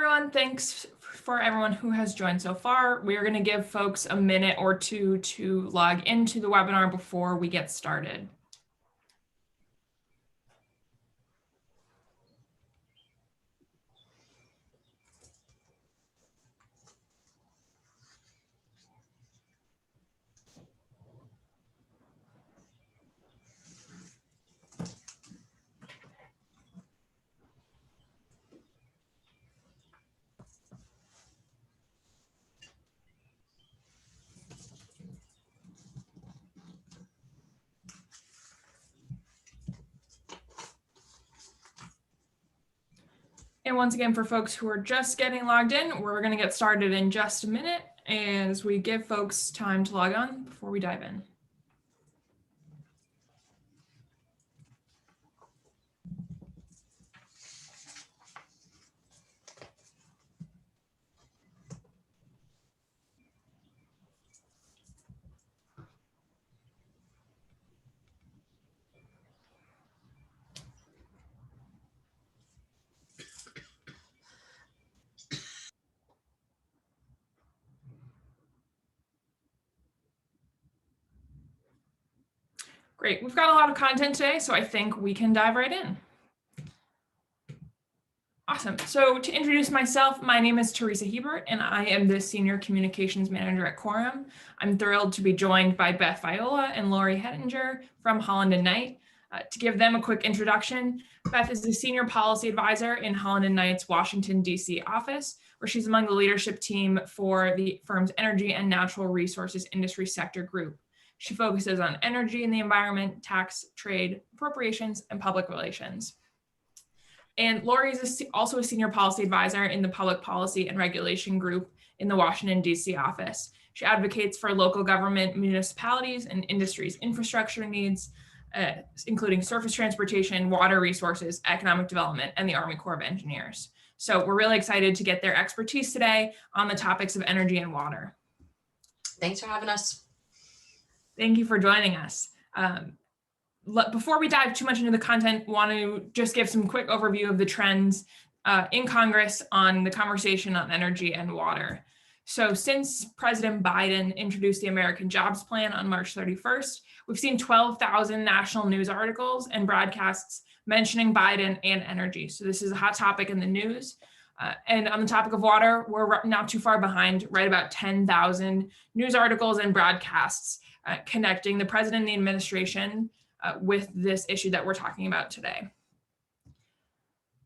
everyone. Thanks for everyone who has joined so far. We are going to give folks a minute or two to log into the webinar before we get started. And once again, for folks who are just getting logged in, we're going to get started in just a minute as we give folks time to log on before we dive in. Great, we've got a lot of content today, so I think we can dive right in. Awesome. So to introduce myself, my name is Teresa Hebert, and I am the Senior Communications Manager at Quorum. I'm thrilled to be joined by Beth Viola and Lori Hettinger from Holland and Knight. To give them a quick introduction, Beth is the Senior Policy Advisor in Holland and Knight's Washington, D.C. office, where she's among the leadership team for the firm's energy and natural resources industry sector group. She focuses on energy and the environment, tax, trade, appropriations, and public relations. And Lori is also a senior policy advisor in the public policy and regulation group in the Washington, D.C. office. She advocates for local government, municipalities, and industries' infrastructure needs, including surface transportation, water resources, economic development, and the Army Corps of Engineers. So we're really excited to get their expertise today on the topics of energy and water. Thanks for having us. Thank you for joining us. Before we dive too much into the content, want to just give some quick overview of the trends in Congress on the conversation on energy and water. So since President Biden introduced the American Jobs Plan on March 31st, we've seen 12,000 national news articles and broadcasts mentioning Biden and energy. So this is a hot topic in the news. And on the topic of water, we're not too far behind, right about 10,000 news articles and broadcasts connecting the president and the administration with this issue that we're talking about today.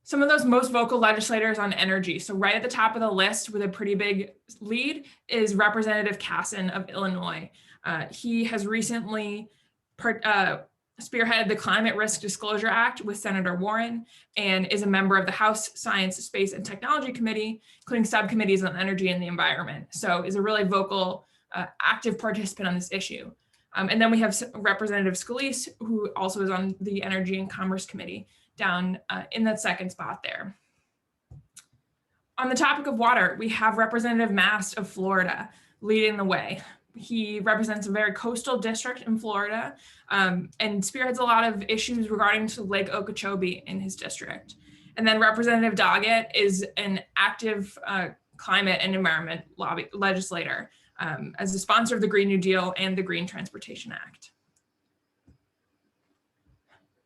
Some of those most vocal legislators on energy. So right at the top of the list with a pretty big lead is Representative Casson of Illinois. He has recently spearheaded the Climate Risk Disclosure Act with Senator Warren and is a member of the House Science, Space, and Technology Committee, including subcommittees on energy and the environment. So is a really vocal, active participant on this issue. And then we have Representative Scalise, who also is on the Energy and Commerce Committee, down in that second spot there. On the topic of water, we have Representative Mast of Florida leading the way. He represents a very coastal district in Florida and spearheads a lot of issues regarding to Lake Okeechobee in his district. And then Representative Doggett is an active climate and environment legislator as a sponsor of the Green New Deal and the Green Transportation Act.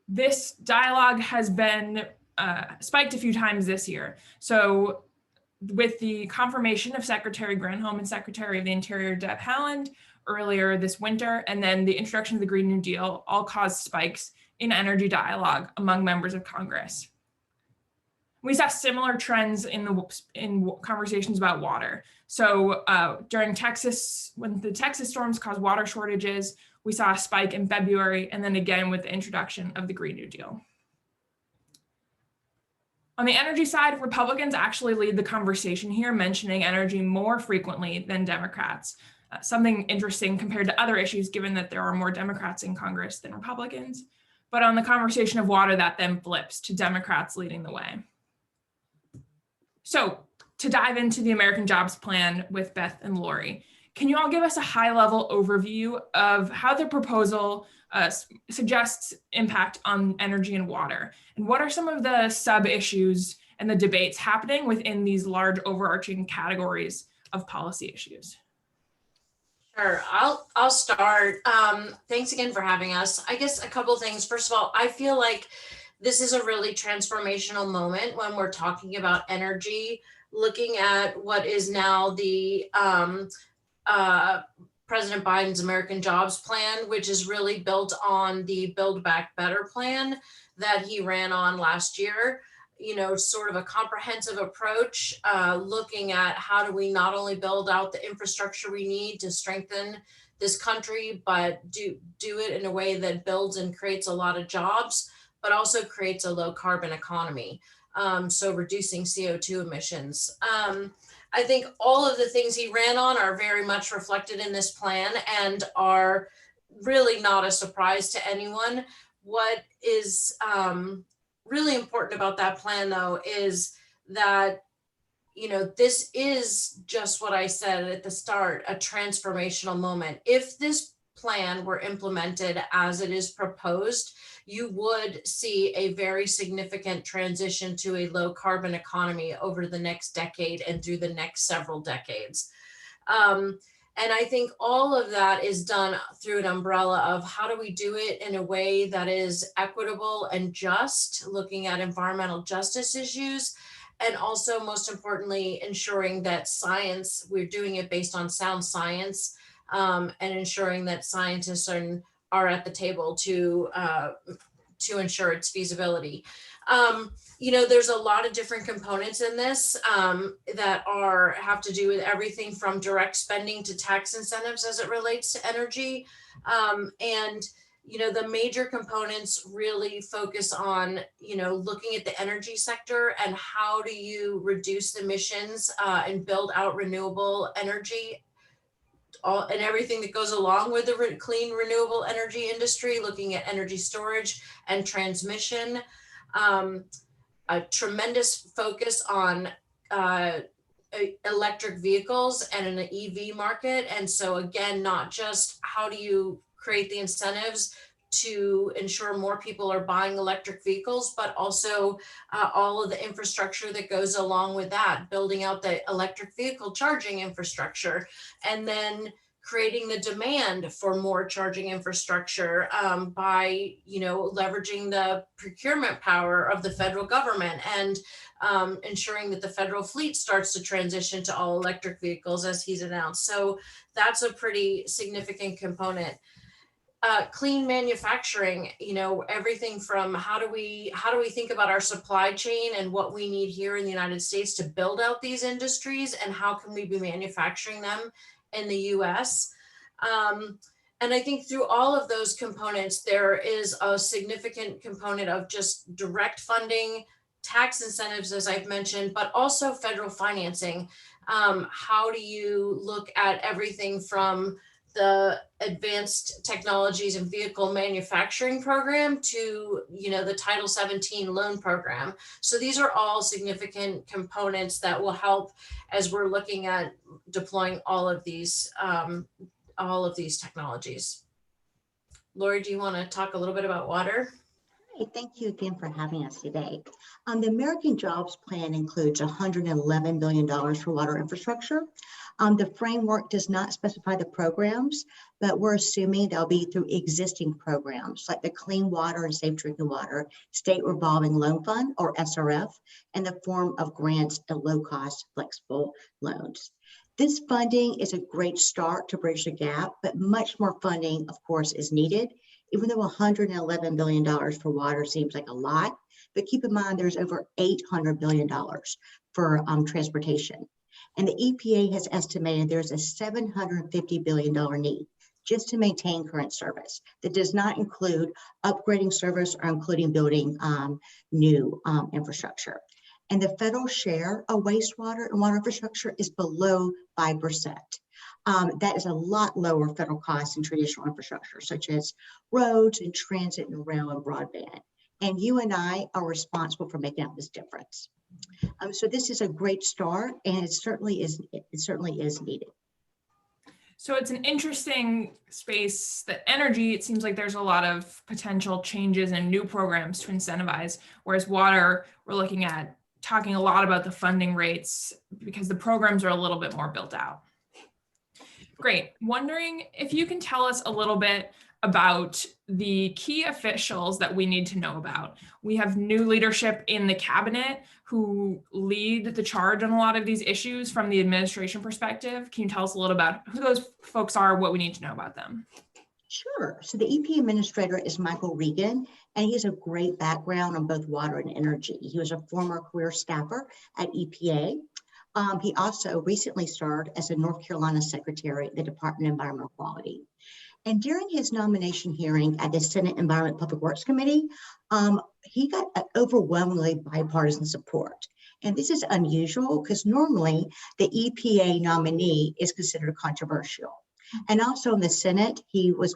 This dialogue has been spiked a few times this year. So with the confirmation of Secretary Granholm and Secretary of the Interior Deb Haaland earlier this winter, and then the introduction of the Green New Deal all caused spikes in energy dialogue among members of Congress. We saw similar trends in conversations about water. So during Texas, when the Texas storms caused water shortages, we saw a spike in February, and then again with the introduction of the Green New Deal. On the energy side, Republicans actually lead the conversation here, mentioning energy more frequently than Democrats. Something interesting compared to other issues, given that there are more Democrats in Congress than Republicans. But on the conversation of water, that then flips to Democrats leading the way. So to dive into the American Jobs Plan with Beth and Lori, can you all give us a high-level overview of how the proposal suggests impact on energy and water? And what are some of the sub-issues and the debates happening within these large overarching categories of policy issues? Sure, I'll start. Thanks again for having us. I guess a couple things. First of all, I feel like this is a really transformational moment when we're talking about energy, looking at what is now the President Biden's American Jobs Plan, which is really built on the Build Back Better plan that he ran on last year. You know, sort of a comprehensive approach, looking at how do we not only build out the infrastructure we need to strengthen this country, but do it in a way that builds and creates a lot of jobs, but also creates a low carbon economy. So reducing CO2 emissions. I think all of the things he ran on are very much reflected in this plan and are really not a surprise to anyone. What is really important about that plan, though, is that, you know, this is just what I said at the start, a transformational moment. If this plan were implemented as it is proposed, you would see a very significant transition to a low carbon economy over the next decade and through the next several decades. And I think all of that is done through an umbrella of how do we do it in a way that is equitable and just, looking at environmental justice issues, and also most importantly, ensuring that science, we're doing it based on sound science, and ensuring that scientists are at the table to ensure its feasibility. You know, there's a lot of different components in this that have to do with everything from direct spending to tax incentives as it relates to energy. And, you know, the major components really focus on, you know, looking at the energy sector and how do you reduce emissions and build out renewable energy, and everything that goes along with the clean renewable energy industry, looking at energy storage and transmission. A tremendous focus on electric vehicles and an EV market. And so again, not just how do you create the incentives to ensure more people are buying electric vehicles, but also all of the infrastructure that goes along with that, building out the electric vehicle charging infrastructure, and then creating the demand for more charging infrastructure by, you know, leveraging the procurement power of the federal government and ensuring that the federal fleet starts to transition to all electric vehicles as he's announced. So that's a pretty significant component. Clean manufacturing, you know, everything from how do we think about our supply chain and what we need here in the United States to build out these industries, and how can we be manufacturing them in the US. And I think through all of those components, there is a significant component of just direct funding, tax incentives, as I've mentioned, but also federal financing. How do you look at everything from the advanced technologies and vehicle manufacturing program to, you know, the Title 17 loan program. So these are all significant components that will help as we're looking at deploying all of these technologies. Lori, do you want to talk a little bit about water? Hey, thank you again for having us today. The American Jobs Plan includes $111 billion for water infrastructure. The framework does not specify the programs, but we're assuming they'll be through existing programs like the Clean Water and Safe Drinking Water State Revolving Loan Fund, or SRF, in the form of grants and low-cost flexible loans. This funding is a great start to bridge the gap, but much more funding, of course, is needed. Even though $111 billion for water seems like a lot, but keep in mind there's over $800 billion for transportation. And the EPA has estimated there's a $750 billion need just to maintain current service. That does not include upgrading service or including building new infrastructure. And the federal share of wastewater and water infrastructure is below 5%. That is a lot lower federal costs than traditional infrastructure, such as roads and transit and rail and broadband. And you and I are responsible for making up this difference. So this is a great start, and it certainly is needed. So it's an interesting space, that energy, it seems like there's a lot of potential changes and new programs to incentivize, whereas water, we're looking at talking a lot about the funding rates because the programs are a little bit more built out. Great. Wondering if you can tell us a little bit about the key officials that we need to know about. We have new leadership in the cabinet who lead the charge on a lot of these issues from the administration perspective. Can you tell us a little about who those folks are, what we need to know about them? Sure. So the EP administrator is Michael Regan, and he has a great background on both water and energy. He was a former career staffer at EPA. He also recently served as a North Carolina secretary at the Department of Environmental Quality. And during his nomination hearing at the Senate Environment Public Works Committee, he got overwhelmingly bipartisan support. And this is unusual because normally the EPA nominee is considered controversial. And also in the Senate, his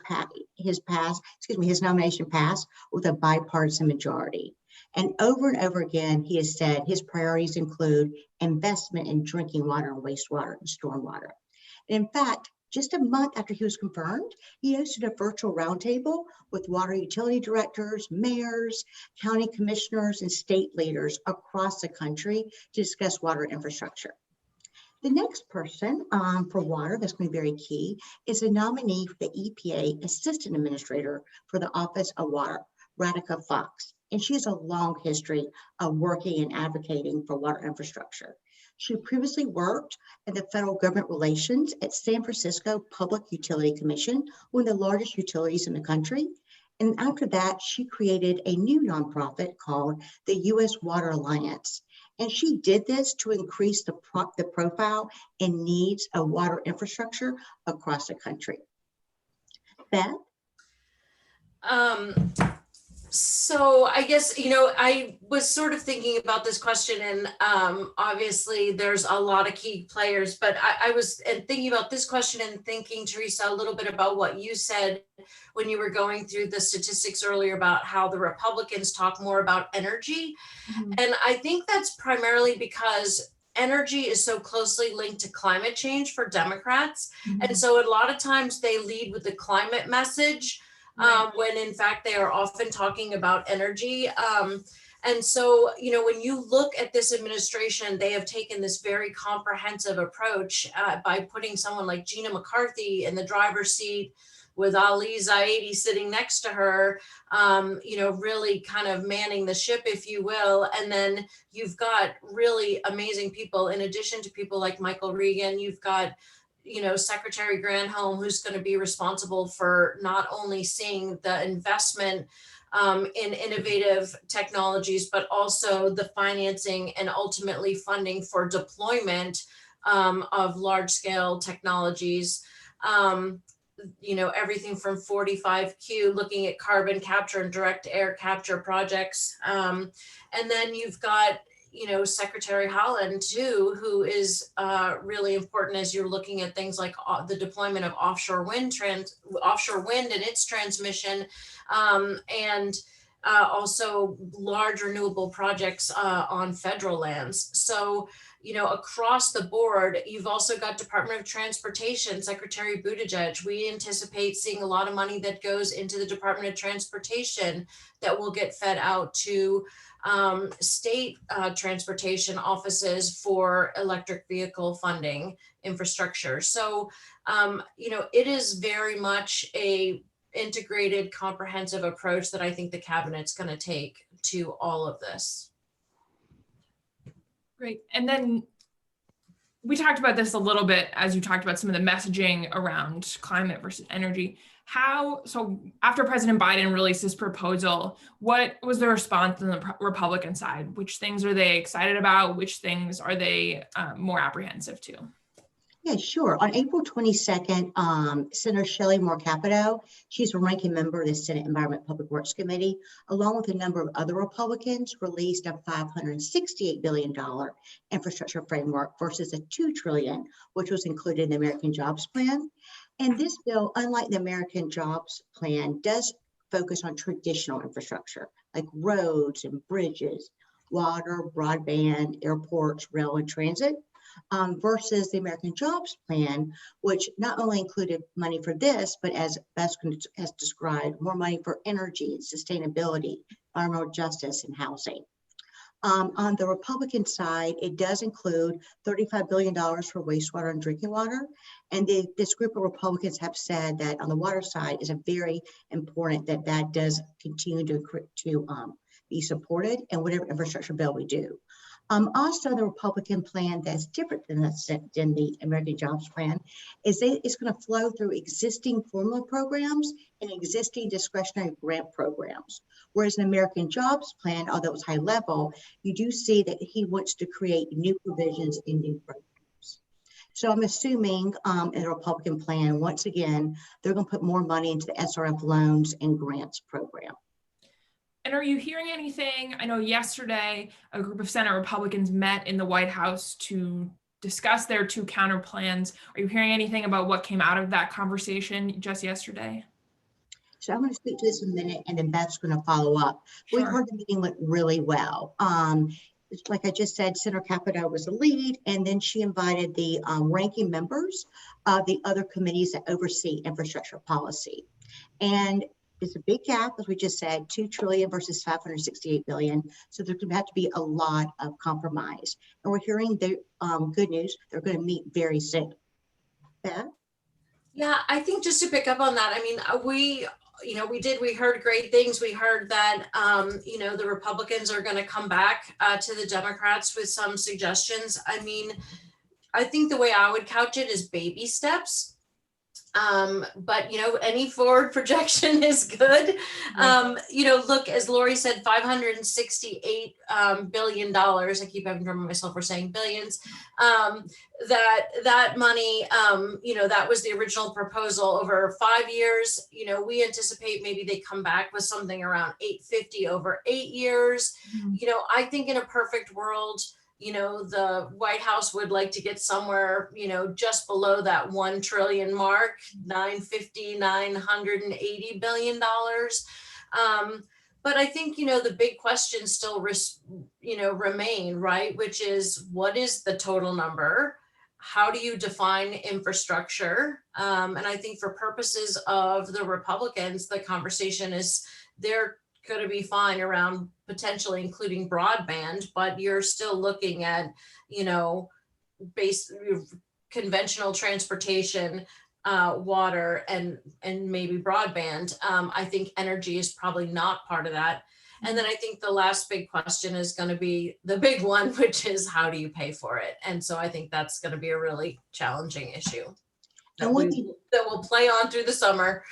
nomination passed with a bipartisan majority. And over again, he has said his priorities include investment in drinking water and wastewater and stormwater. And in fact, just a month after he was confirmed, he hosted a virtual roundtable with water utility directors, mayors, county commissioners, and state leaders across the country to discuss water infrastructure. The next person for water that's going to be very key is a nominee for the EPA Assistant Administrator for the Office of Water, Radhika Fox. And she has a long history of working and advocating for water infrastructure. She previously worked in the federal government relations at San Francisco Public Utility Commission, one of the largest utilities in the country. And after that, she created a new nonprofit called the U.S. Water Alliance. And she did this to increase the profile and needs of water infrastructure across the country. Beth? So I guess, I was sort of thinking about this question, and obviously there's a lot of key players, but I was thinking about this question and thinking, Teresa, a little bit about what you said when you were going through the statistics earlier about how the Republicans talk more about energy. Mm-hmm. And I think that's primarily because energy is so closely linked to climate change for Democrats. Mm-hmm. And so a lot of times they lead with the climate message. When in fact they are often talking about energy. And so, when you look at this administration, they have taken this very comprehensive approach by putting someone like Gina McCarthy in the driver's seat with Ali Zaidi sitting next to her, really kind of manning the ship, if you will. And then you've got really amazing people, in addition to people like Michael Regan, you've got Secretary Granholm, who's going to be responsible for not only seeing the investment in innovative technologies, but also the financing and ultimately funding for deployment of large-scale technologies. Everything from 45Q, looking at carbon capture and direct air capture projects. And then you've got Secretary Haaland too, who is really important as you're looking at things like the deployment of offshore wind and its transmission, and also large renewable projects on federal lands. So, across the board, you've also got Department of Transportation, Secretary Buttigieg. We anticipate seeing a lot of money that goes into the Department of Transportation that will get fed out to state transportation offices for electric vehicle funding infrastructure. So, it is very much a integrated, comprehensive approach that I think the cabinet's going to take to all of this. Great. And then we talked about this a little bit as you talked about some of the messaging around climate versus energy. So after President Biden released this proposal, what was the response on the Republican side? Which things are they excited about? Which things are they more apprehensive to? Yeah, sure. On April 22nd, Senator Shelley Moore Capito, she's a ranking member of the Senate Environment Public Works Committee, along with a number of other Republicans, released a $568 billion infrastructure framework versus a $2 trillion, which was included in the American Jobs Plan. And this bill, unlike the American Jobs Plan, does focus on traditional infrastructure like roads and bridges, water, broadband, airports, rail, and transit. Versus the American Jobs Plan, which not only included money for this, but as Beth has described, more money for energy and sustainability, environmental justice, and housing. On the Republican side, it does include $35 billion for wastewater and drinking water. And this group of Republicans have said that on the water side is a very important that that does continue to be supported in whatever infrastructure bill we do. Also, the Republican plan that's different than the American Jobs Plan is it's going to flow through existing formula programs and existing discretionary grant programs. Whereas an American Jobs Plan, although it's high level, you do see that he wants to create new provisions in new programs. So I'm assuming in the Republican plan, once again, they're going to put more money into the SRF loans and grants program. And are you hearing anything? I know yesterday a group of Senate Republicans met in the White House to discuss their two counter plans. Are you hearing anything about what came out of that conversation just yesterday? So I'm going to speak to this in a minute, and then Beth's going to follow up. Sure. We heard the meeting went really well. Like I just said, Senator Capito was the lead, and then she invited the ranking members of the other committees that oversee infrastructure policy. And it's a big gap, as we just said, 2 trillion versus 568 billion. So there's going to have to be a lot of compromise. And we're hearing the good news. They're going to meet very soon. Beth? Yeah, I think just to pick up on that, I mean, we heard great things. We heard that, the Republicans are going to come back to the Democrats with some suggestions. I mean, I think the way I would couch it is baby steps. But any forward projection is good. Look, as Lori said, $568 billion. I keep having to remember myself, we're saying billions. That money, that was the original proposal over 5 years. We anticipate maybe they come back with something around 850 over 8 years. Mm-hmm. I think in a perfect world, the White House would like to get somewhere, just below that 1 trillion mark, $980 billion. But I think, the big questions still, remain, right? Which is, what is the total number? How do you define infrastructure? And I think for purposes of the Republicans, the conversation is they're going to be fine around potentially including broadband, but you're still looking at, base conventional transportation, water, and maybe broadband. I think energy is probably not part of that. And then I think the last big question is going to be the big one, which is how do you pay for it? And so I think that's going to be a really challenging issue that will play on through the summer.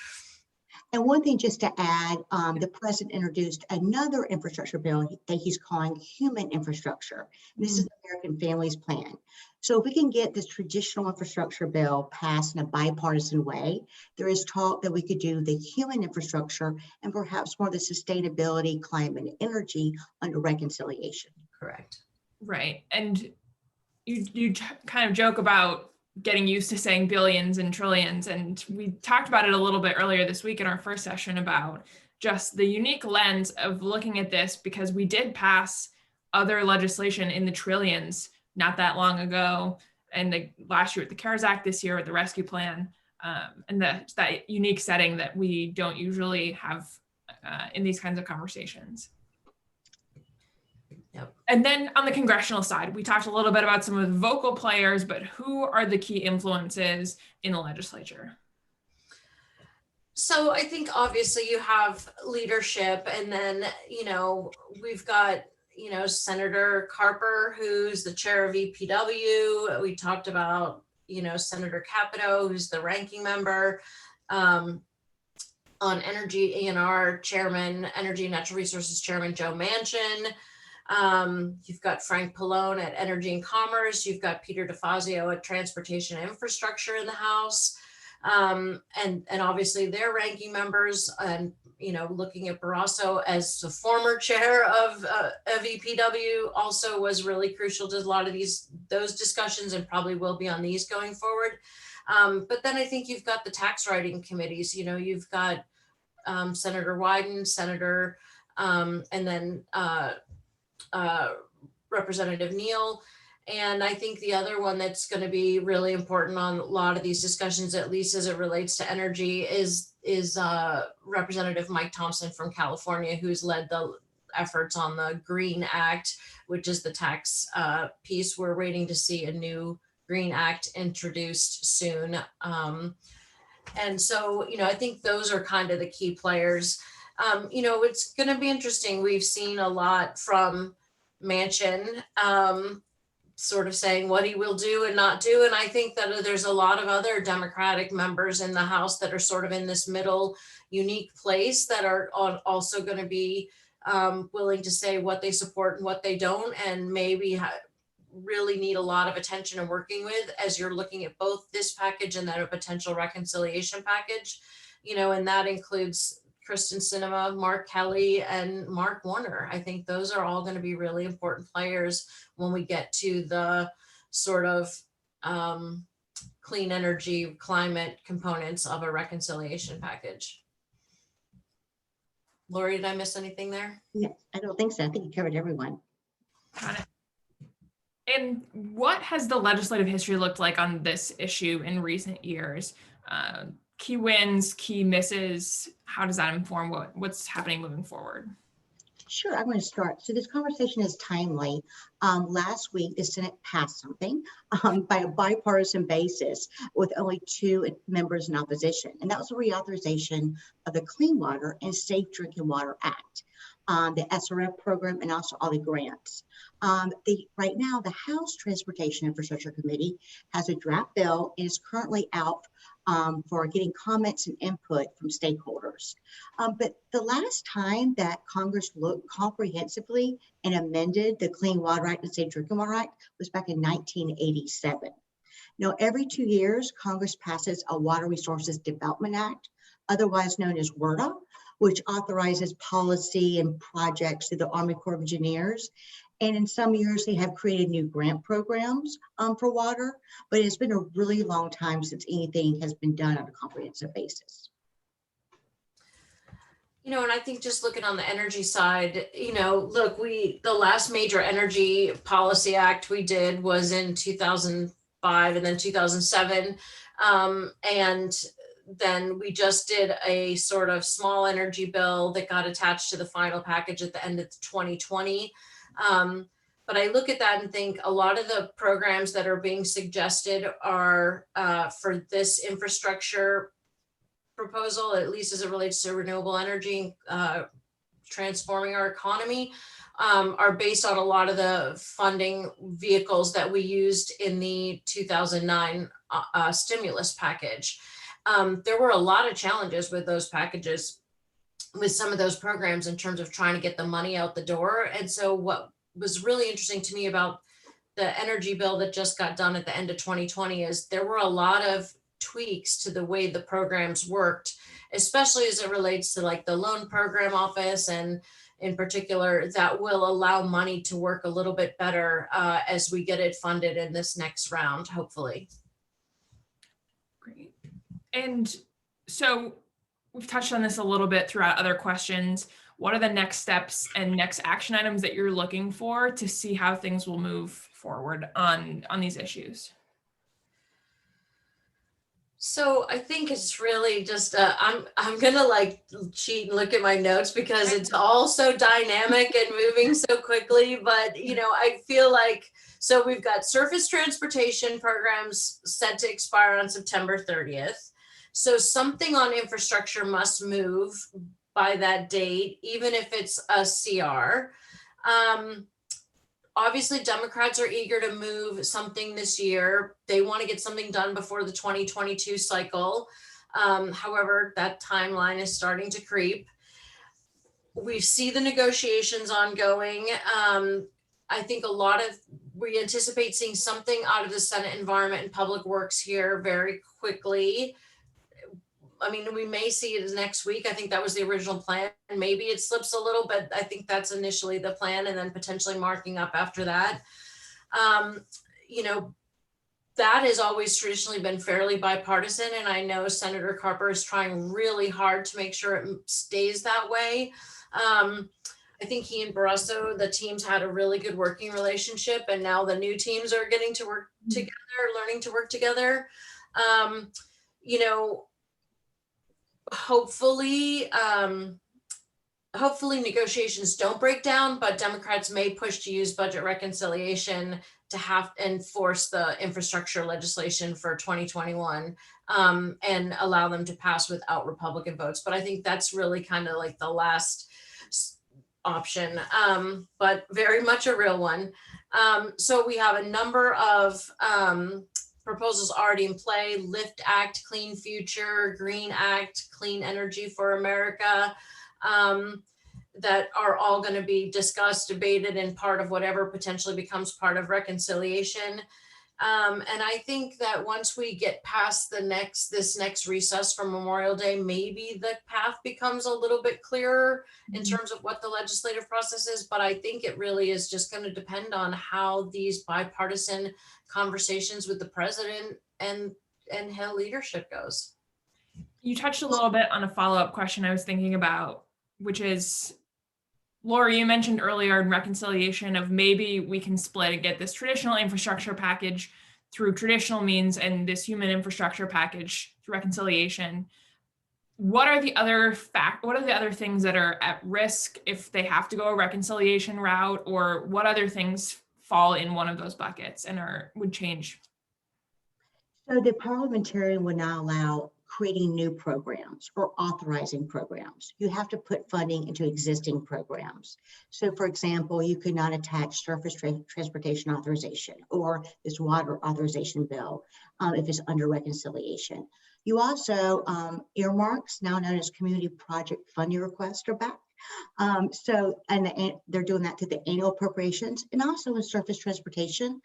And one thing just to add, the president introduced another infrastructure bill that he's calling human infrastructure. This is the American Families Plan. So if we can get this traditional infrastructure bill passed in a bipartisan way, there is talk that we could do the human infrastructure and perhaps more of the sustainability, climate, and energy under reconciliation. Correct. Right. And you kind of joke about getting used to saying billions and trillions. And we talked about it a little bit earlier this week in our first session about just the unique lens of looking at this, because we did pass other legislation in the trillions not that long ago. And last year with the CARES Act, this year with the Rescue Plan, and that unique setting that we don't usually have in these kinds of conversations. Yep. And then on the congressional side, we talked a little bit about some of the vocal players, but who are the key influences in the legislature? So I think obviously you have leadership, and then, we've got, Senator Carper, who's the chair of EPW. We talked about, Senator Capito, who's the ranking member. On Energy A&R Chairman, Energy and Natural Resources Chairman Joe Manchin. You've got Frank Pallone at Energy and Commerce. You've got Peter DeFazio at Transportation and Infrastructure in the House. And obviously their ranking members, and, looking at Barrasso as the former chair of EPW also was really crucial to a lot of those discussions, and probably will be on these going forward. But then I think you've got the tax writing committees. You've got Senator Wyden, Senator, and then Representative Neal. And I think the other one that's going to be really important on a lot of these discussions, at least as it relates to energy, is Representative Mike Thompson from California, who's led efforts on the Green Act, which is the tax piece. We're waiting to see a new Green Act introduced soon. And so, I think those are kind of the key players. It's going to be interesting. We've seen a lot from Manchin, sort of saying what he will do and not do. And I think that there's a lot of other Democratic members in the House that are sort of in this middle unique place that are also going to be willing to say what they support and what they don't, and maybe really need a lot of attention and working with as you're looking at both this package and then a potential reconciliation package, and that includes Kristen Sinema, Mark Kelly, and Mark Warner. I think those are all going to be really important players when we get to the sort of clean energy, climate components of a reconciliation package. Lori, did I miss anything there? No, I don't think so. I think you covered everyone. Got it. And what has the legislative history looked like on this issue in recent years? Key wins, key misses, how does that inform what's happening moving forward? Sure, I'm going to start. So this conversation is timely. Last week, the Senate passed something by a bipartisan basis with only 2 members in opposition, and that was a reauthorization of the Clean Water and Safe Drinking Water Act, the SRF program, and also all the grants. Right now, the House Transportation Infrastructure Committee has a draft bill and is currently out for getting comments and input from stakeholders. But the last time that Congress looked comprehensively and amended the Clean Water Act and Safe Drinking Water Act was back in 1987. Now, every 2 years, Congress passes a Water Resources Development Act, otherwise known as WRDA, which authorizes policy and projects through the Army Corps of Engineers. And in some years, they have created new grant programs for water, but it's been a really long time since anything has been done on a comprehensive basis. And I think just looking on the energy side, look, the last major energy policy act we did was in 2005 and then 2007. And then we just did a sort of small energy bill that got attached to the final package at the end of 2020. But I look at that and think a lot of the programs that are being suggested are for this infrastructure proposal, at least as it relates to renewable energy, transforming our economy, are based on a lot of the funding vehicles that we used in the 2009 stimulus package. There were a lot of challenges with those packages, with some of those programs in terms of trying to get the money out the door. And so what was really interesting to me about the energy bill that just got done at the end of 2020 is there were a lot of tweaks to the way the programs worked, especially as it relates to like the loan program office, and in particular that will allow money to work a little bit better as we get it funded in this next round, hopefully. Great. And so we've touched on this a little bit throughout other questions. What are the next steps and next action items that you're looking for to see how things will move forward on these issues? So I think it's really just I'm gonna like cheat and look at my notes because it's all so dynamic and moving so quickly. But I feel like, so we've got surface transportation programs set to expire on September 30th. So something on infrastructure must move by that date, even if it's a CR. Obviously, Democrats are eager to move something this year. They want to get something done before the 2022 cycle. However, that timeline is starting to creep. We see the negotiations ongoing. I think we anticipate seeing something out of the Senate Environment and Public Works here very quickly. I mean, we may see it next week. I think that was the original plan. Maybe it slips a little, but I think that's initially the plan, and then potentially marking up after that. That has always traditionally been fairly bipartisan, and I know Senator Carper is trying really hard to make sure it stays that way. I think he and Barrasso, the teams had a really good working relationship, and now the new teams are getting to work together, learning to work together. Hopefully hopefully negotiations don't break down, but Democrats may push to use budget reconciliation to have enforce the infrastructure legislation for 2021 and allow them to pass without Republican votes. But I think that's really kind of like the last option, but very much a real one. So we have a number of proposals already in play: LIFT Act, Clean Future, Green Act, Clean Energy for America, that are all going to be discussed, debated, and part of whatever potentially becomes part of reconciliation. And I think that once we get past this next recess from Memorial Day, maybe the path becomes a little bit clearer in terms of what the legislative process is. But I think it really is just going to depend on how these bipartisan conversations with the president and Hill leadership goes. You touched a little bit on a follow-up question I was thinking about, which is, Laura, you mentioned earlier in reconciliation of maybe we can split and get this traditional infrastructure package through traditional means and this human infrastructure package through reconciliation. What are the other things that are at risk if they have to go a reconciliation route, or what other things fall in one of those buckets and would change? So the parliamentarian would not allow creating new programs or authorizing programs. You have to put funding into existing programs. So for example, you could not attach surface transportation authorization or this water authorization bill if it's under reconciliation. You also, earmarks, now known as community project funding requests, are back. And they're doing that through the annual appropriations, and also in surface transportation,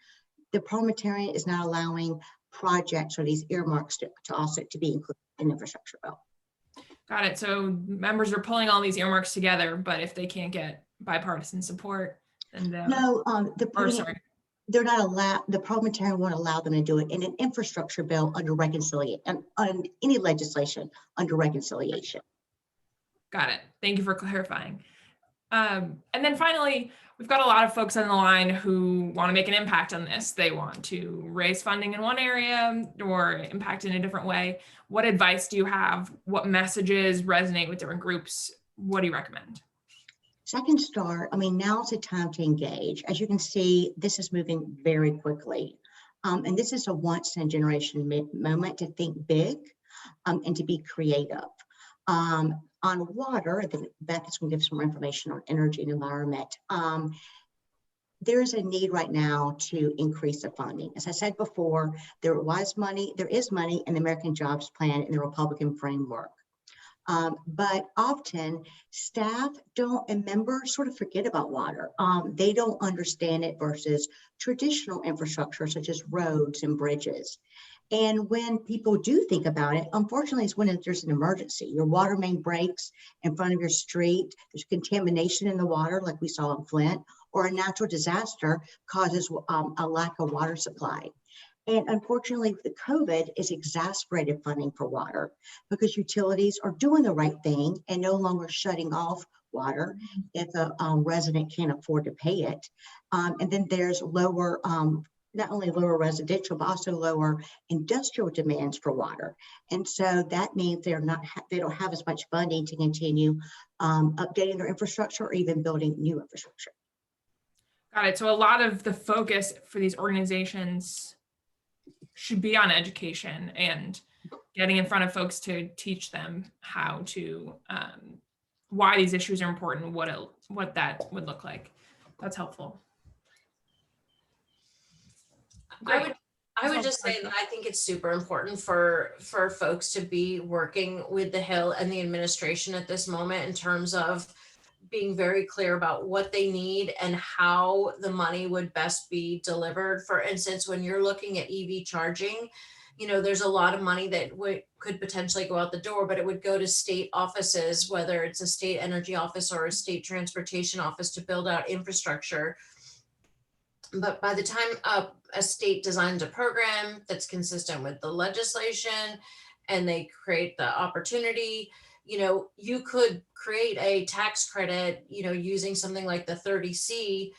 the parliamentarian is not allowing projects or these earmarks to also to be included in the infrastructure bill. Got it. So members are pulling all these earmarks together, but if they can't get bipartisan support, then they're not allowed. The parliamentarian won't allow them to do it in an infrastructure bill under reconciliation and on any legislation under reconciliation. Got it. Thank you for clarifying. And then finally, we've got a lot of folks on the line who want to make an impact on this. They want to raise funding in one area or impact in a different way. What advice do you have? What messages resonate with different groups? What do you recommend? So I can start. I mean, now's the time to engage. As you can see, this is moving very quickly. And this is a once in a generation moment to think big and to be creative. On water, I think Beth is going to give some more information on energy and environment. There is a need right now to increase the funding. As I said before, there is money in the American Jobs Plan in the Republican framework. But often staff and members sort of forget about water. They don't understand it versus traditional infrastructure such as roads and bridges. And when people do think about it, unfortunately, it's when there's an emergency. Your water main breaks in front of your street, there's contamination in the water like we saw in Flint, or a natural disaster causes a lack of water supply. And unfortunately, the COVID has exacerbated funding for water because utilities are doing the right thing and no longer shutting off water if a resident can't afford to pay it. And then there's lower, not only lower residential, but also lower industrial demands for water. And so that means they don't have as much funding to continue updating their infrastructure or even building new infrastructure. Got it. So a lot of the focus for these organizations should be on education and getting in front of folks to teach them how to, why these issues are important, what that would look like. That's helpful. I would just say that I think it's super important for folks to be working with the Hill and the administration at this moment in terms of being very clear about what they need and how the money would best be delivered. For instance, when you're looking at EV charging, you know, there's a lot of money that could potentially go out the door, but it would go to state offices, whether it's a state energy office or a state transportation office, to build out infrastructure. But by the time a state designs a program that's consistent with the legislation and they create the opportunity, you know, you could create a tax credit, you know, using something like the 30C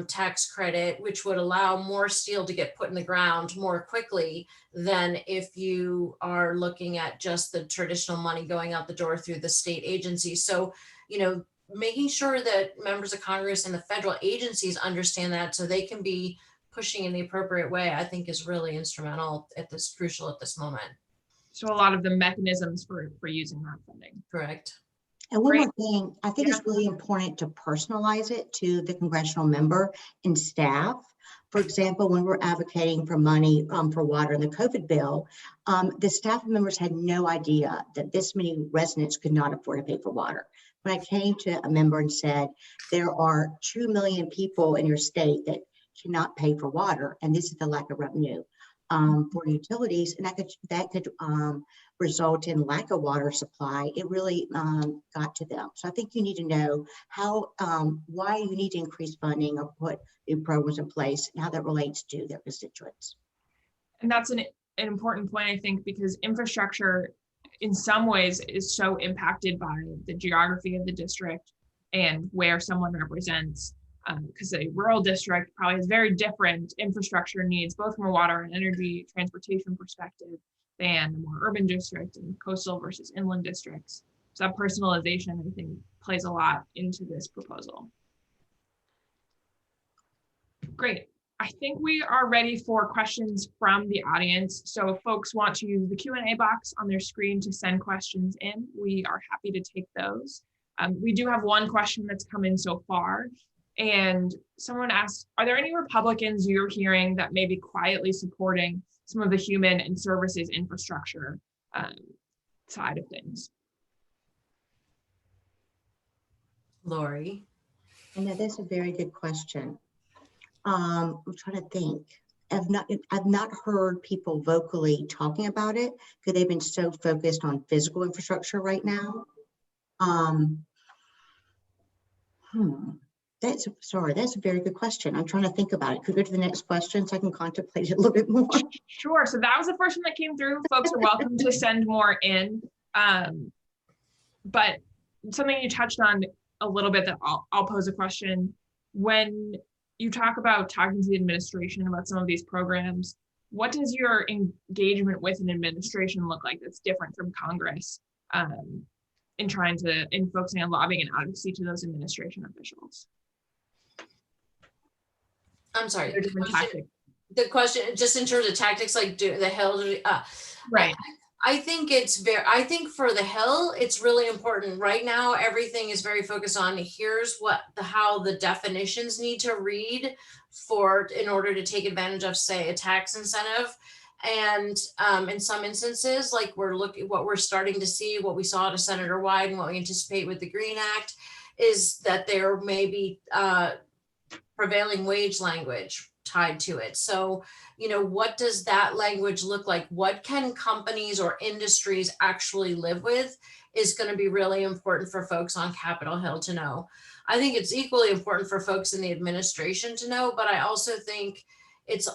tax credit, which would allow more steel to get put in the ground more quickly than if you are looking at just the traditional money going out the door through the state agency. So making sure that members of Congress and the federal agencies understand that so they can be pushing in the appropriate way, I think is really instrumental crucial at this moment. So a lot of the mechanisms for using that funding. Correct. And one Great. more thing, I think it's really important to personalize it to the congressional member and staff. For example, when we're advocating for money for water in the COVID bill, the staff members had no idea that this many residents could not afford to pay for water. When I came to a member and said, there are 2 million people in your state that cannot pay for water, and this is the lack of revenue for utilities, and that could result in lack of water supply, it really got to them. So I think you need to know how, why you need to increase funding or put new programs in place and how that relates to their constituents. And that's an important point, I think, because infrastructure in some ways is so impacted by the geography of the district and where someone represents. Because a rural district probably has very different infrastructure needs, both from a water and energy transportation perspective, than a more urban district and coastal versus inland districts. So that personalization, I think, plays a lot into this proposal. Great. I think we are ready for questions from the audience. So if folks want to use the Q&A box on their screen to send questions in, we are happy to take those. We do have one question that's come in so far. And someone asked, are there any Republicans you're hearing that may be quietly supporting some of the human and services infrastructure side of things? Lori. I know that's a very good question. I'm trying to think. I've not heard people vocally talking about it because they've been so focused on physical infrastructure right now. That's a very good question. I'm trying to think about it. Could we go to the next question so I can contemplate it a little bit more? Sure. So that was the first one that came through. Folks are welcome to send more in. But something you touched on a little bit that I'll pose a question. When you talk about talking to the administration about some of these programs, what does your engagement with an administration look like that's different from Congress in focusing on lobbying and advocacy to those administration officials? I'm sorry. The question, just in terms of tactics, like do the Hill, right? I think for the Hill, it's really important right now. Everything is very focused on here's how the definitions need to read in order to take advantage of, say, a tax incentive. And in some instances, like what we're starting to see, what we saw to Senator Wyden and what we anticipate with the Green Act is that there may be prevailing wage language tied to it. So, what does that language look like? What can companies or industries actually live with is going to be really important for folks on Capitol Hill to know. I think it's equally important for folks in the administration to know, but I also think it's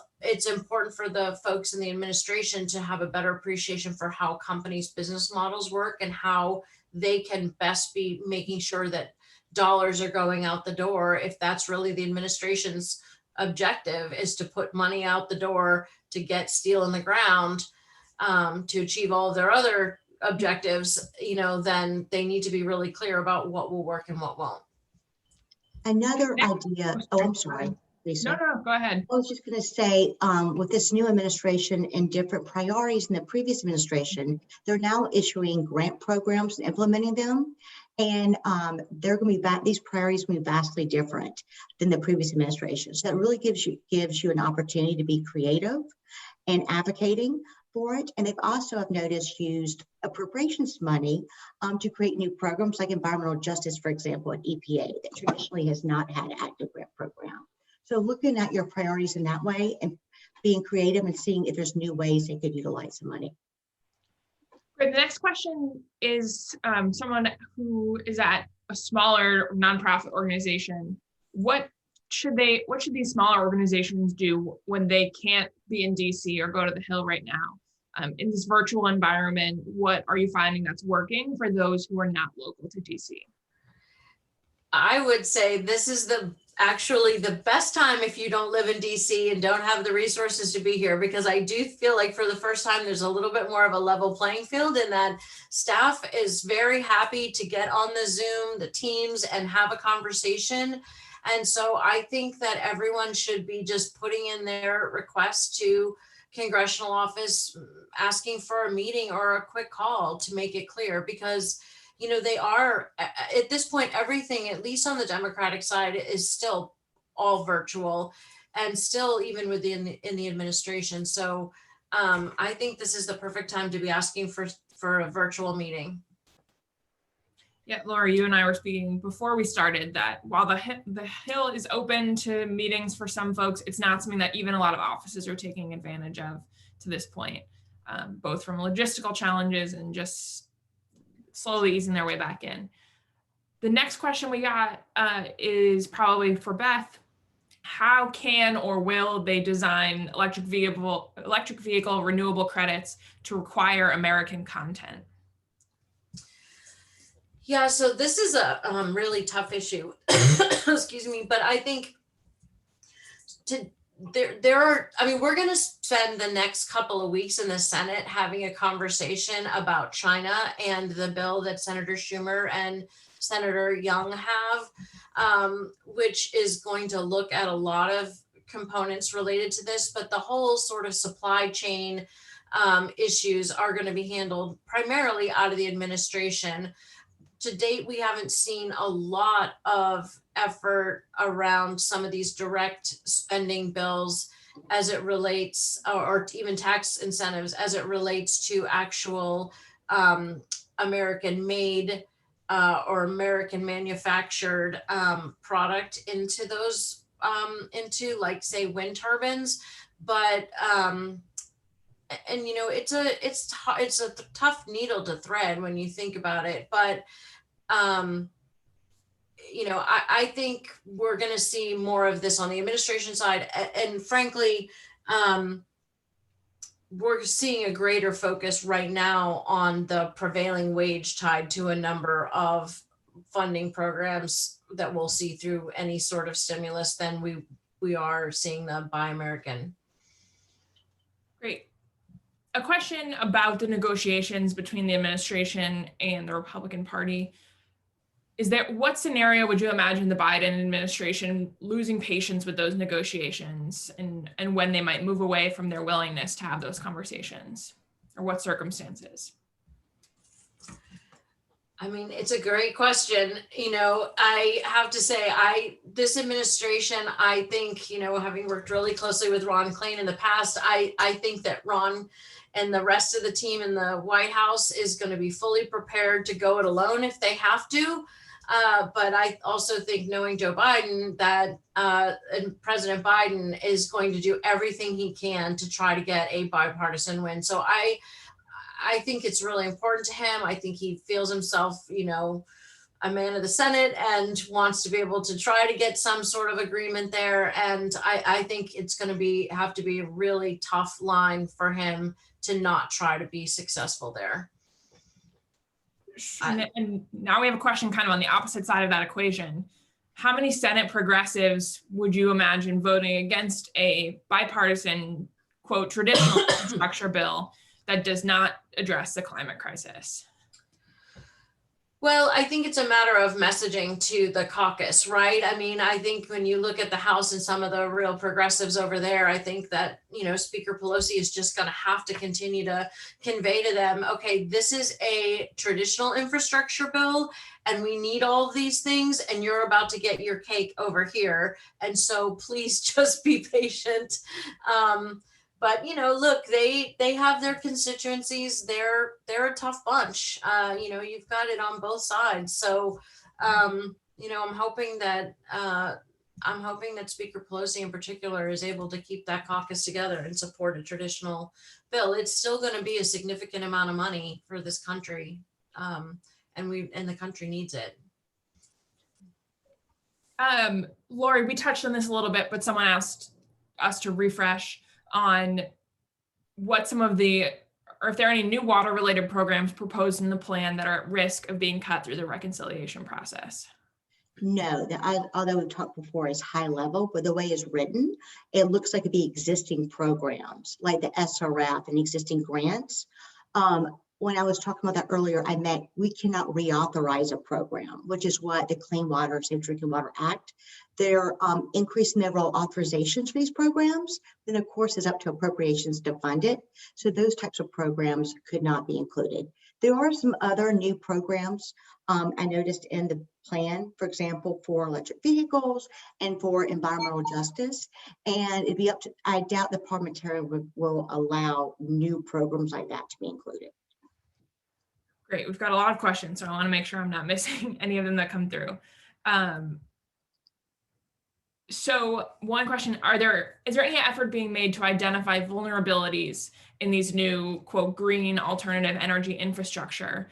important for the folks in the administration to have a better appreciation for how companies' business models work and how they can best be making sure that dollars are going out the door. If that's really the administration's objective, is to put money out the door to get steel in the ground to achieve all of their other objectives, then they need to be really clear about what will work and what won't. Another idea. Oh, I'm sorry, Lisa. No, go ahead. I was just going to say, with this new administration and different priorities in the previous administration, they're now issuing grant programs and implementing them. And they're going to be these priorities will be vastly different than the previous administration. So that really gives you an opportunity to be creative and advocating for it. And they've also, I've noticed, used appropriations money to create new programs like environmental justice, for example, at EPA, that traditionally has not had an active grant program. So looking at your priorities in that way and being creative and seeing if there's new ways they could utilize the money. The next question is someone who is at a smaller nonprofit organization. What should these smaller organizations do when they can't be in DC or go to the Hill right now? In this virtual environment, what are you finding that's working for those who are not local to DC? I would say this is actually the best time if you don't live in DC and don't have the resources to be here, because I do feel like for the first time there's a little bit more of a level playing field, in that staff is very happy to get on the Zoom, the Teams, and have a conversation. And so I think that everyone should be just putting in their request to congressional office, asking for a meeting or a quick call to make it clear, because they are at this point, everything, at least on the Democratic side, is still all virtual, and still even in the administration. So I think this is the perfect time to be asking for a virtual meeting. Yeah, Laura, you and I were speaking before we started that while the Hill is open to meetings for some folks, it's not something that even a lot of offices are taking advantage of to this point, both from logistical challenges and just slowly easing their way back in. The next question we got is probably for Beth. How can or will they design electric vehicle renewable credits to require American content? Yeah, so this is a really tough issue. Excuse me, but I think we're going to spend the next couple of weeks in the Senate having a conversation about China and the bill that Senator Schumer and Senator Young have, which is going to look at a lot of components related to this, but the whole sort of supply chain issues are going to be handled primarily out of the administration. To date, we haven't seen a lot of effort around some of these direct spending bills as it relates, or even tax incentives as it relates to actual American made or American manufactured product into those, into, like, say, wind turbines. But and it's a tough needle to thread when you think about it, but I think we're going to see more of this on the administration side, and frankly, we're seeing a greater focus right now on the prevailing wage tied to a number of funding programs that we'll see through any sort of stimulus than we are seeing the Buy American. Great. A question about the negotiations between the administration and the Republican Party. What scenario would you imagine the Biden administration losing patience with those negotiations, and when they might move away from their willingness to have those conversations, or what circumstances? I mean, it's a great question. I have to say, this administration, I think, having worked really closely with Ron Klain in the past, I think that Ron and the rest of the team in the White House is going to be fully prepared to go it alone if they have to. But I also think, knowing Joe Biden, that and President Biden is going to do everything he can to try to get a bipartisan win. So I think it's really important to him. I think he feels himself, a man of the Senate, and wants to be able to try to get some sort of agreement there. And I think it's going to have to be a really tough line for him to not try to be successful there. And now we have a question kind of on the opposite side of that equation. How many Senate progressives would you imagine voting against a bipartisan, quote, traditional infrastructure bill that does not address the climate crisis? Well, I think it's a matter of messaging to the caucus, right? I mean, I think when you look at the House and some of the real progressives over there, I think that, Speaker Pelosi is just going to have to continue to convey to them, okay, this is a traditional infrastructure bill, and we need all of these things, and you're about to get your cake over here. And so please just be patient. But look, they have their constituencies. They're a tough bunch. You've got it on both sides. So I'm hoping that Speaker Pelosi in particular is able to keep that caucus together and support a traditional bill. It's still going to be a significant amount of money for this country, and the country needs it. Lori, we touched on this a little bit, but someone asked us to refresh on what or if there are any new water related programs proposed in the plan that are at risk of being cut through the reconciliation process. No, although we talked before is high level, but the way it's written, it looks like it'd be existing programs like the SRF and existing grants. When I was talking about that earlier, I meant we cannot reauthorize a program, which is what the Clean Water, Safe Drinking Water Act, they're increasing the overall authorizations for these programs. Then of course it's up to appropriations to fund it. So those types of programs could not be included. There are some other new programs I noticed in the plan, for example, for electric vehicles and for environmental justice. And it'd be up to, I doubt the parliamentarian will allow new programs like that to be included. Great, we've got a lot of questions, so I want to make sure I'm not missing any of them that come through. So one question, is there any effort being made to identify vulnerabilities in these new, quote, green alternative energy infrastructure,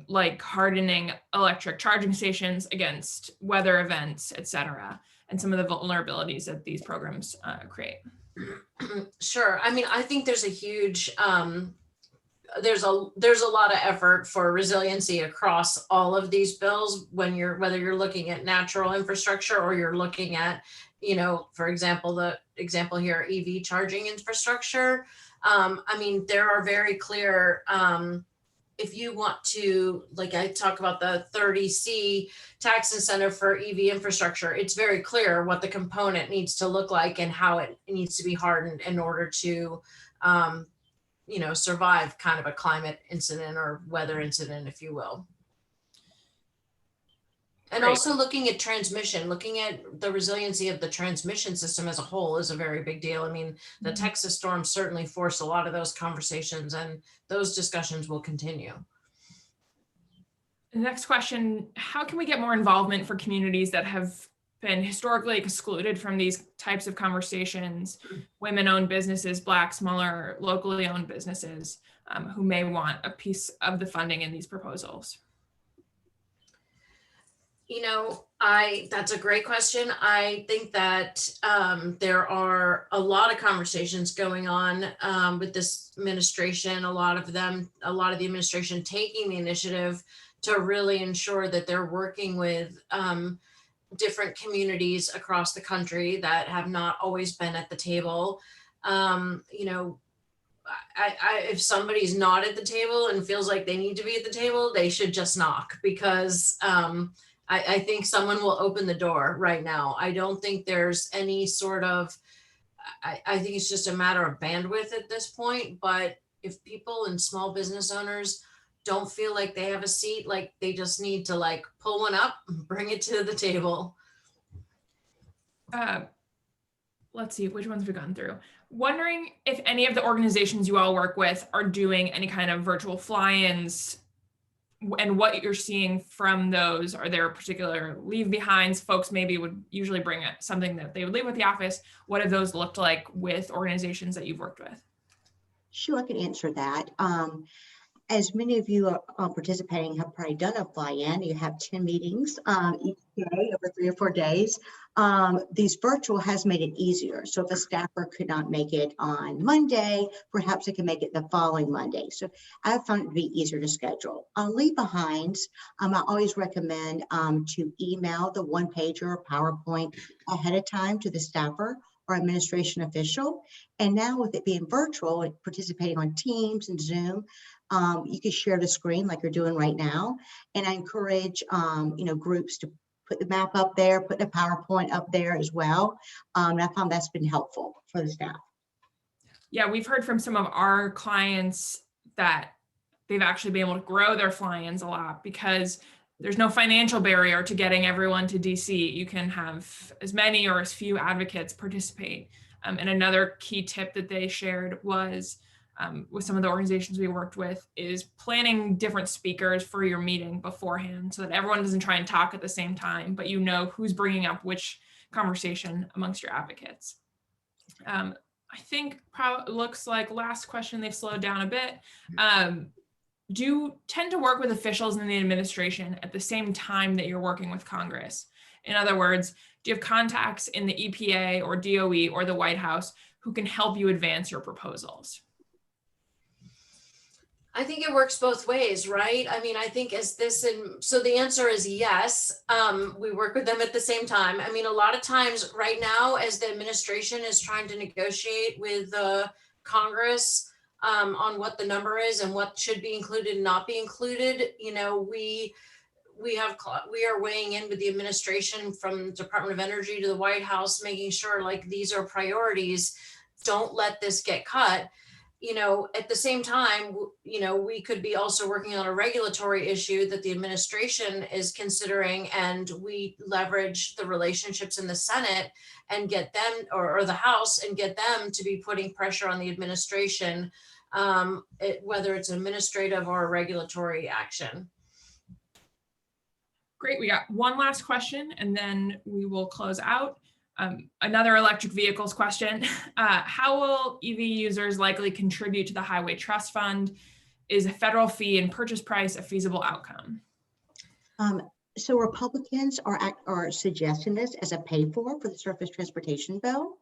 like hardening electric charging stations against weather events, et cetera, and some of the vulnerabilities that these programs create? Sure. I mean, I think there's a huge, there's a lot of effort for resiliency across all of these bills whether you're looking at natural infrastructure or you're looking at, for example, the example here, EV charging infrastructure. I mean, there are very clear, if you want to, like I talk about the 30C tax incentive for EV infrastructure, it's very clear what the component needs to look like and how it needs to be hardened in order to, survive kind of a climate incident or weather incident, if you will. And Great. also looking at transmission, looking at the resiliency of the transmission system as a whole is a very big deal. I mean, the Texas storm certainly forced a lot of those conversations, and those discussions will continue. The next question, how can we get more involvement for communities that have been historically excluded from these types of conversations, women-owned businesses, Black, smaller, locally owned businesses who may want a piece of the funding in these proposals? That's a great question. I think that there are a lot of conversations going on with this administration, a lot of the administration taking the initiative to really ensure that they're working with different communities across the country that have not always been at the table. If somebody's not at the table and feels like they need to be at the table, they should just knock, because I think someone will open the door right now. I don't think there's any sort of, I think it's just a matter of bandwidth at this point. But if people and small business owners don't feel like they have a seat, like they just need to pull one up, bring it to the table. Let's see, which ones we've gone through. Wondering if any of the organizations you all work with are doing any kind of virtual fly-ins, and what you're seeing from those. Are there particular leave behinds? Folks maybe would usually bring something that they would leave with the office. What have those looked like with organizations that you've worked with? Sure, I can answer that. As many of you are participating have probably done a fly-in. You have 10 meetings each day over 3 or 4 days. These virtual has made it easier. So if a staffer could not make it on Monday, perhaps they can make it the following Monday. So I've found it to be easier to schedule. On leave behinds, I always recommend to email the one-pager or PowerPoint ahead of time to the staffer or administration official. And now with it being virtual and participating on Teams and Zoom, you can share the screen like you're doing right now. And I encourage, groups to put the map up there, put the PowerPoint up there as well. And I found that's been helpful for the staff. Yeah, we've heard from some of our clients that they've actually been able to grow their fly-ins a lot because there's no financial barrier to getting everyone to DC. You can have as many or as few advocates participate. And another key tip that they shared was with some of the organizations we worked with is planning different speakers for your meeting beforehand so that everyone doesn't try and talk at the same time, but you know who's bringing up which conversation amongst your advocates. I think looks like last question, they've slowed down a bit. Do you tend to work with officials in the administration at the same time that you're working with Congress? In other words, do you have contacts in the EPA or DOE or the White House who can help you advance your proposals? I think it works both ways, right? I mean, I think so the answer is yes. We work with them at the same time. I mean, a lot of times right now, as the administration is trying to negotiate with Congress on what the number is and what should be included and not be included, you know, we are weighing in with the administration from Department of Energy to the White House, making sure like these are priorities. Don't let this get cut. You know, at the same time, you know, we could be also working on a regulatory issue that the administration is considering, and we leverage the relationships in the Senate and get them, or the House, and get them to be putting pressure on the administration, whether it's administrative or regulatory action. Great, we got one last question and then we will close out. Another electric vehicles question. How will EV users likely contribute to the Highway Trust Fund? Is a federal fee and purchase price a feasible outcome? So Republicans are suggesting this as a pay for the surface transportation bill.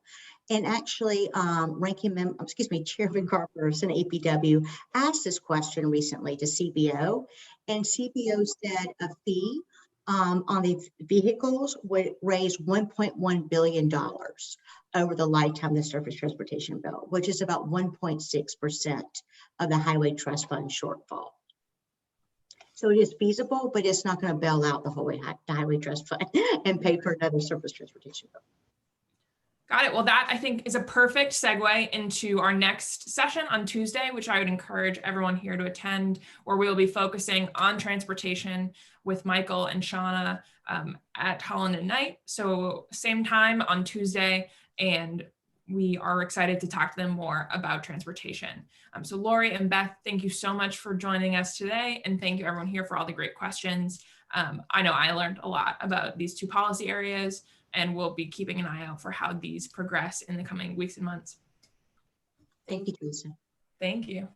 And actually, Chairman Carper, Senate APW, asked this question recently to CBO, and CBO said a fee on the vehicles would raise $1.1 billion over the lifetime of the surface transportation bill, which is about 1.6% of the Highway Trust Fund shortfall. So it is feasible, but it's not going to bail out the whole Highway Trust Fund and pay for another surface transportation bill. Got it. Well, that I think is a perfect segue into our next session on Tuesday, which I would encourage everyone here to attend, where we will be focusing on transportation with Michael and Shauna at Holland and Knight. So same time on Tuesday, and we are excited to talk to them more about transportation. So Lori and Beth, thank you so much for joining us today. And thank you everyone here for all the great questions. I know I learned a lot about these two policy areas, and we'll be keeping an eye out for how these progress in the coming weeks and months. Thank you, Teresa. Thank you.